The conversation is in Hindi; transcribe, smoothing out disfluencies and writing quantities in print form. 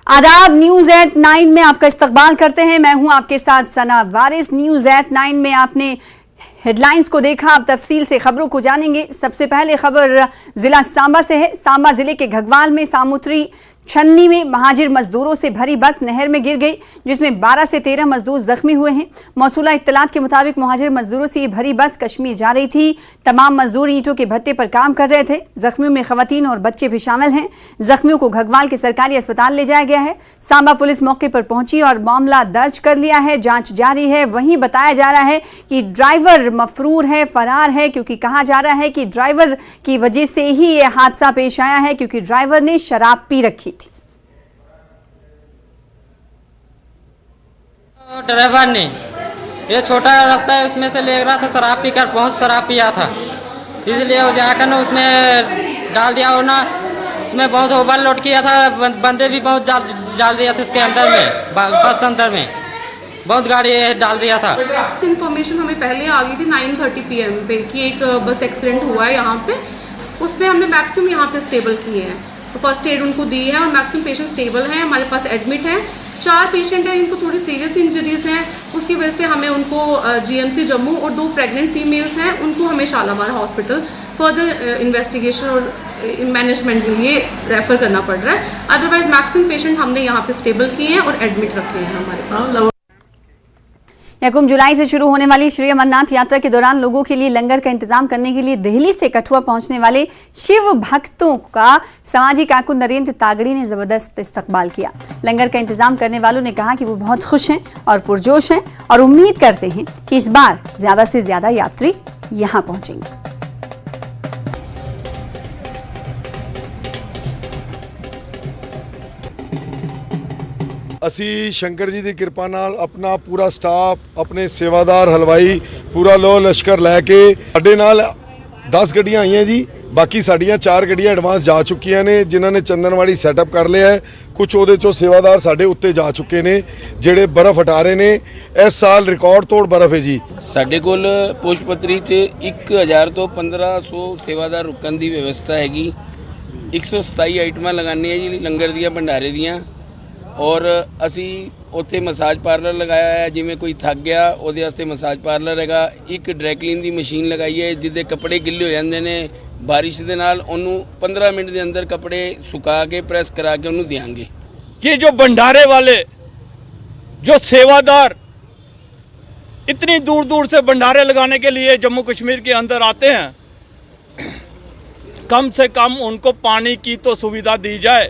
आदाब, न्यूज एट 9 में आपका इस्तकबाल करते हैं। मैं हूं आपके साथ सना वारिस। न्यूज एट 9 में आपने हेडलाइंस को देखा, अब तफसील से खबरों को जानेंगे। सबसे पहले खबर जिला सांबा से है। सांबा जिले के घगवाल में सामुत्री छन्नी में महाजिर मजदूरों से भरी बस नहर में गिर गई, जिसमें 12 से 13 मजदूर जख्मी हुए हैं। मौसूला इत्तलात के मुताबिक महाजिर मजदूरों से ये भरी बस कश्मीर जा रही थी। तमाम मजदूर ईंटों के भट्टे पर काम कर रहे थे। जख्मियों में खवातीन और बच्चे भी शामिल हैं। जख्मियों को घगवाल के सरकारी अस्पताल ले जाया गया है। सांबा पुलिस मौके पर पहुंची और मामला दर्ज कर लिया है, जांच जारी है। वहीं बताया जा रहा है कि ड्राइवर मफरूर है, फरार है, क्योंकि कहा जा रहा है कि ड्राइवर की वजह से ही ये हादसा पेश आया है, क्योंकि ड्राइवर ने शराब पी रखी थी। ड्राइवर ने ये छोटा रास्ता है, उसमें से ले रहा था, शराब पीकर बहुत शराब पिया था, इसलिए वो जाकर ना उसमें डाल दिया और ना उसमें बहुत ओवरलोड किया था। बंदे भी बहुत डाल दिया था उसके अंदर में, बस अंदर में बहुत गाड़ी डाल दिया था। इन्फॉर्मेशन हमें पहले आ गई थी 9:30 PM पे कि एक बस एक्सीडेंट हुआ है यहाँ पे। उसमें हमने मैक्सिमम यहाँ पे स्टेबल किए हैं, फर्स्ट एड उनको दी है और मैक्सिमम पेशेंट स्टेबल हैं, हमारे पास एडमिट हैं। 4 पेशेंट हैं, इनको थोड़ी सीरियस इंजरीज हैं, उसकी वजह से हमें उनको GMC जम्मू और 2 प्रेग्नेंट फीमेल्स हैं, उनको हमें शालामार हॉस्पिटल फर्दर इन्वेस्टिगेशन और मैनेजमेंट के लिए रेफ़र करना पड़ रहा है। अदरवाइज मैक्सिमम पेशेंट हमने यहाँ पे स्टेबल किए हैं और एडमिट रखे हैं हमारे पास। 1 जुलाई से शुरू होने वाली श्री अमरनाथ यात्रा के दौरान लोगों के लिए लंगर का इंतजाम करने के लिए दिल्ली से कठुआ पहुंचने वाले शिव भक्तों का समाजी कारकुन नरेंद्र तागड़ी ने जबरदस्त इस्तकबाल किया। लंगर का इंतजाम करने वालों ने कहा कि वो बहुत खुश हैं और पुरजोश हैं और उम्मीद करते हैं कि इस बार ज्यादा से ज्यादा यात्री यहां पहुंचेंगे। ਅਸੀਂ ਸ਼ੰਕਰ ਜੀ ਦੀ ਕਿਰਪਾ ਨਾਲ ਆਪਣਾ ਪੂਰਾ ਸਟਾਫ, ਆਪਣੇ ਸੇਵਾਦਾਰ, ਹਲਵਾਈ, ਪੂਰਾ ਲੋ ਲਸ਼ਕਰ ਲੈ ਕੇ ਸਾਡੇ ਨਾਲ 10 ਗੱਡੀਆਂ ਆਈਆਂ ਜੀ। ਬਾਕੀ ਸਾਡੀਆਂ 4 ਗੱਡੀਆਂ ਐਡਵਾਂਸ ਜਾ ਚੁੱਕੀਆਂ ਨੇ, ਜਿਨ੍ਹਾਂ ਨੇ ਚੰਦਨਵਾੜੀ ਸੈਟਅਪ ਕਰ ਲਿਆ ਹੈ। ਕੁਝ ਉਹਦੇ ਚੋਂ ਸੇਵਾਦਾਰ ਸਾਡੇ ਉੱਤੇ ਜਾ ਚੁੱਕੇ ਨੇ, ਜਿਹੜੇ ਬਰਫ਼ ਹਟਾ ਰਹੇ ਨੇ। ਇਸ ਸਾਲ ਰਿਕਾਰਡ ਤੋੜ ਬਰਫ਼ ਹੈ ਜੀ। ਸਾਡੇ ਕੋਲ ਪੁਸ਼ਪਤਰੀ 'ਚ 1000 ਤੋਂ 1500 ਸੇਵਾਦਾਰ ਰੁਕਣ ਦੀ ਵਿਵਸਥਾ ਹੈਗੀ। 127 ਆਈਟਮਾਂ ਲਗਾਉਣੀਆਂ ਜੀ ਲੰਗਰ ਦੀਆਂ, ਭੰਡਾਰੇ ਦੀਆਂ। ਔਰ ਅਸੀਂ ਉੱਥੇ ਮਸਾਜ ਪਾਰਲਰ ਲਗਾਇਆ ਹੈ, ਜਿਵੇਂ ਕੋਈ ਥੱਕ ਗਿਆ ਉਹਦੇ ਵਾਸਤੇ ਮਸਾਜ ਪਾਰਲਰ ਹੈਗਾ। ਇੱਕ ਡਰਾਈ ਕਲੀਨ ਦੀ ਮਸ਼ੀਨ ਲਗਾਈ ਹੈ, ਜਿਹਦੇ ਕੱਪੜੇ ਗਿੱਲੇ ਹੋ ਜਾਂਦੇ ਨੇ ਬਾਰਿਸ਼ ਦੇ ਨਾਲ, ਉਹਨੂੰ 15 ਮਿੰਟ ਦੇ ਅੰਦਰ ਕੱਪੜੇ ਸੁਕਾ ਕੇ ਪ੍ਰੈਸ ਕਰਾ ਕੇ ਉਹਨੂੰ देंगे। ये जो भंडारे वाले जो सेवादार इतनी दूर दूर से भंडारे लगाने के लिए जम्मू कश्मीर के अंदर आते हैं, कम से कम उनको पानी की तो सुविधा दी जाए।